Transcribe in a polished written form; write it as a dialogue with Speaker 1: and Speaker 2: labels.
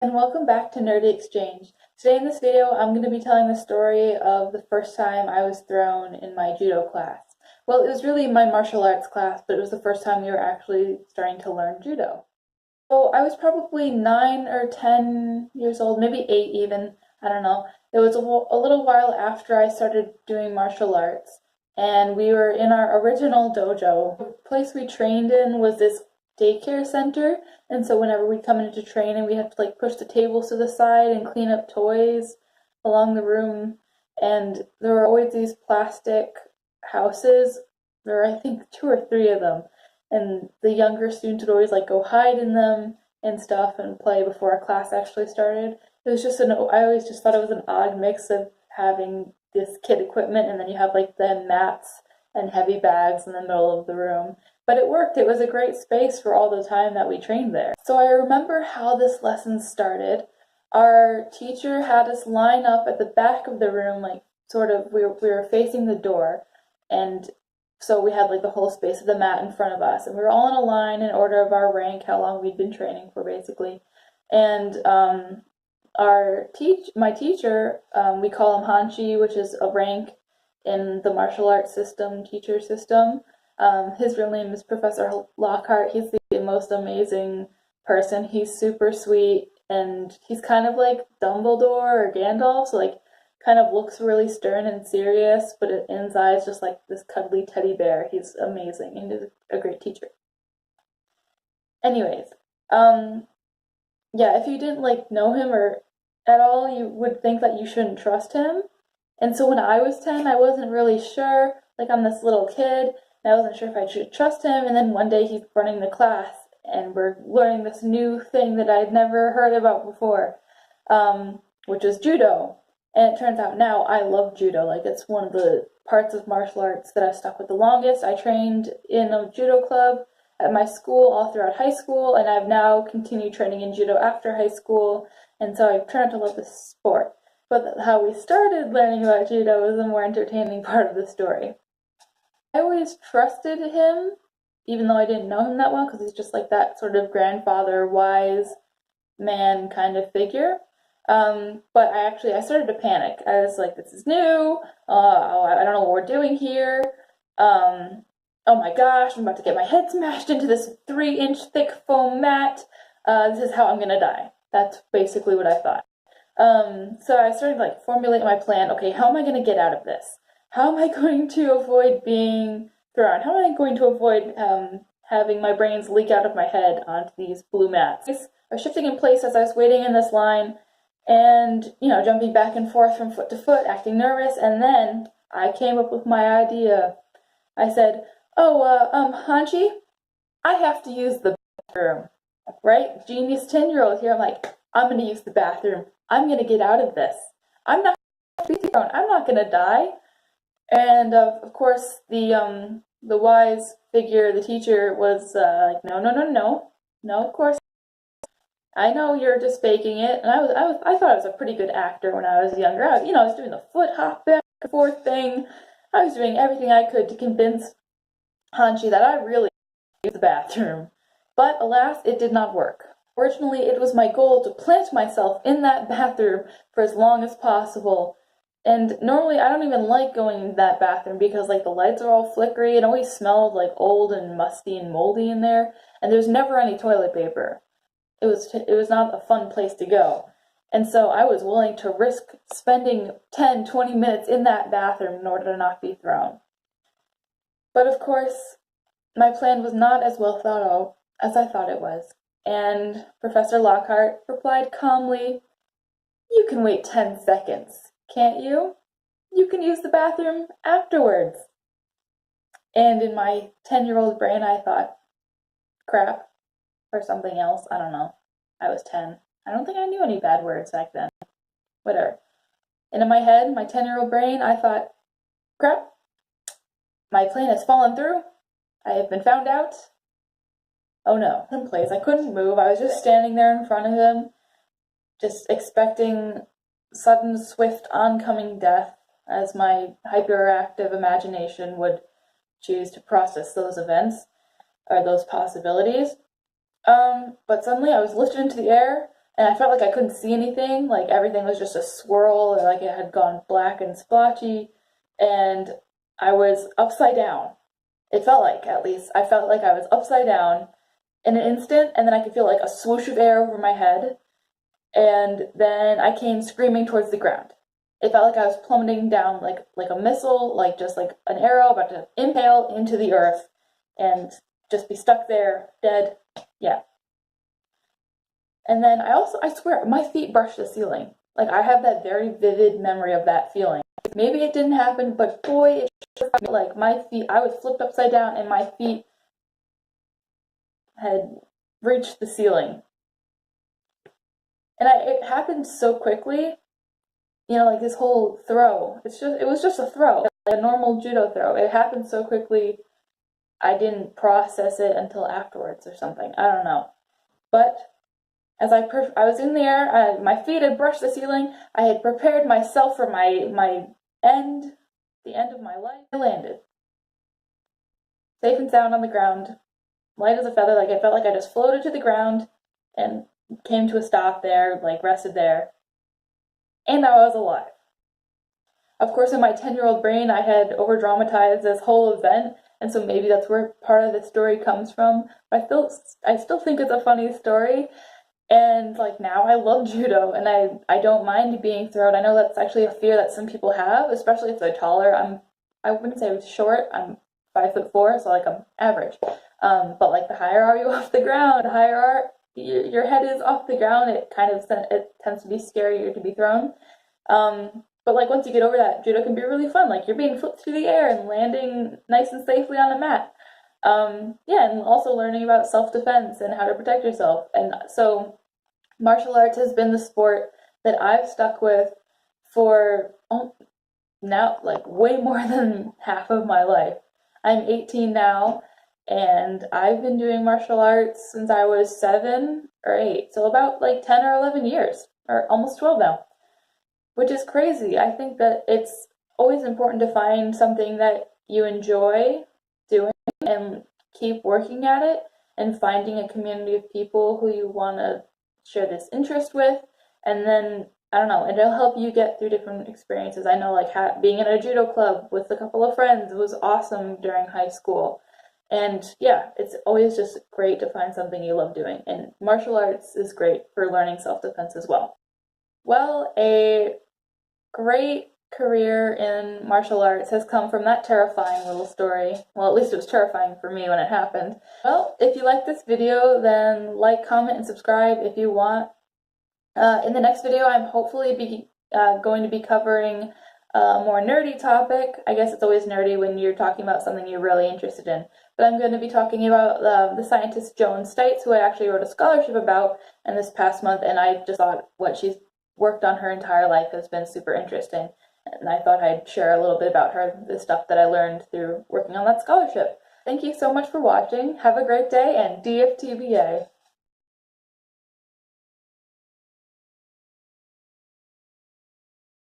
Speaker 1: And welcome back to Nerdy Exchange. Today in this video, I'm going to be telling the story of the first time I was thrown in my judo class. Well, it was really my martial arts class, but it was the first time we were actually starting to learn judo. So I was probably 9 or 10 years old, maybe 8 even, I don't know. It was a little while after I started doing martial arts, and we were in our original dojo. The place we trained in was this daycare center, and so whenever we'd come into training, we had to like push the tables to the side and clean up toys along the room, and there were always these plastic houses. There were, I think, 2 or 3 of them, and the younger students would always like go hide in them and stuff and play before our class actually started. It was just I always just thought it was an odd mix of having this kid equipment and then you have like the mats and heavy bags in the middle of the room. But it worked. It was a great space for all the time that we trained there. So I remember how this lesson started. Our teacher had us line up at the back of the room, like sort of we were facing the door, and so we had like the whole space of the mat in front of us, and we were all in a line in order of our rank, how long we'd been training for, basically. And my teacher, we call him Hanshi, which is a rank in the martial arts system, teacher system. His real name is Professor Lockhart. He's the most amazing person. He's super sweet, and he's kind of like Dumbledore or Gandalf, so like kind of looks really stern and serious, but inside is just like this cuddly teddy bear. He's amazing, and he's a great teacher. Anyways, yeah, if you didn't like know him or at all, you would think that you shouldn't trust him. And so when I was 10, I wasn't really sure. Like, I'm this little kid, and I wasn't sure if I should trust him. And then one day he's running the class, and we're learning this new thing that I'd never heard about before, which is judo. And it turns out now I love judo. Like, it's one of the parts of martial arts that I've stuck with the longest. I trained in a judo club at my school all throughout high school, and I've now continued training in judo after high school, and so I've turned to love this sport. But how we started learning about judo is the more entertaining part of the story. I always trusted him, even though I didn't know him that well, because he's just like that sort of grandfather, wise man kind of figure. But I started to panic. I was like, this is new. I don't know what we're doing here. Oh my gosh, I'm about to get my head smashed into this 3-inch thick foam mat. This is how I'm gonna die. That's basically what I thought. So I started to like formulate my plan. Okay, how am I gonna get out of this? How am I going to avoid being thrown? How am I going to avoid having my brains leak out of my head onto these blue mats? I was shifting in place as I was waiting in this line, and jumping back and forth from foot to foot, acting nervous, and then I came up with my idea. I said, Hanshi, I have to use the bathroom. Right? Genius 10-year-old here. I'm like, I'm going to use the bathroom. I'm going to get out of this. I'm not going to be thrown. I'm not going to die. And of course, the wise figure, the teacher, was like, no, no, no, no. No, of course. I know you're just faking it. And I thought I was a pretty good actor when I was younger. I was doing the foot hop back and forth thing. I was doing everything I could to convince Hanshi that I really used the bathroom. But alas, it did not work. Fortunately, it was my goal to plant myself in that bathroom for as long as possible. And normally I don't even like going in that bathroom because like the lights are all flickery. It always smelled like old and musty and moldy in there. And there's never any toilet paper. It was not a fun place to go. And so I was willing to risk spending 10, 20 minutes in that bathroom in order to not be thrown. But of course, my plan was not as well thought out as I thought it was. And Professor Lockhart replied calmly, "You can wait 10 seconds, can't you? You can use the bathroom afterwards." And in my 10-year-old brain, I thought, crap, or something else. I don't know. I was 10. I don't think I knew any bad words back then. Whatever. And in my head, my 10-year-old brain, I thought, crap, my plan has fallen through. I have been found out. Oh no. In place. I couldn't move. I was just standing there in front of him, just expecting sudden, swift, oncoming death as my hyperactive imagination would choose to process those events or those possibilities. But suddenly I was lifted into the air, and I felt like I couldn't see anything, like everything was just a swirl, or like it had gone black and splotchy, and I was upside down. It felt like, at least, I felt like I was upside down in an instant, and then I could feel like a swoosh of air over my head, and then I came screaming towards the ground. It felt like I was plummeting down like a missile, like just like an arrow about to impale into the earth and just be stuck there, dead. Yeah. And then I swear, my feet brushed the ceiling. Like, I have that very vivid memory of that feeling. Maybe it didn't happen, but boy, it sure felt like my feet, I was flipped upside down and my feet had reached the ceiling. And it happened so quickly, like this whole throw. It was just a throw, like a normal judo throw. It happened so quickly, I didn't process it until afterwards or something. I don't know. But as I was in the air, my feet had brushed the ceiling. I had prepared myself for my end, the end of my life. I landed, safe and sound on the ground, light as a feather. Like, I felt like I just floated to the ground and came to a stop there, like rested there, and I was alive. Of course, in my 10-year-old brain, I had over dramatized this whole event, and so maybe that's where part of the story comes from. But I still think it's a funny story. And like, now I love judo, and I don't mind being thrown. I know that's actually a fear that some people have, especially if they're taller. I wouldn't say I'm short. I'm 5'4", so like I'm average. But like, the higher are you off the ground, the higher your head is off the ground, it tends to be scarier to be thrown. But like, once you get over that, judo can be really fun. Like, you're being flipped through the air and landing nice and safely on a mat. Yeah, and also learning about self-defense and how to protect yourself. And so martial arts has been the sport that I've stuck with for now, like, way more than half of my life. I'm 18 now, and I've been doing martial arts since I was 7 or 8, so about like 10 or 11 years, or almost 12 now, which is crazy. I think that it's always important to find something that you enjoy doing and keep working at it, and finding a community of people who you want to share this interest with, and then, I don't know, it'll help you get through different experiences. I know, like, being in a judo club with a couple of friends was awesome during high school. And yeah, it's always just great to find something you love doing, and martial arts is great for learning self-defense as well. Well, a great career in martial arts has come from that terrifying little story. Well, at least it was terrifying for me when it happened. Well, if you like this video, then like, comment, and subscribe if you want. In the next video, I'm hopefully going to be covering a more nerdy topic. I guess it's always nerdy when you're talking about something you're really interested in. But I'm going to be talking about the scientist Joan Steitz, who I actually wrote a scholarship about in this past month, and I just thought what she's worked on her entire life has been super interesting. And I thought I'd share a little bit about her, the stuff that I learned through working on that scholarship. Thank you so much for watching. Have a great day, and DFTBA.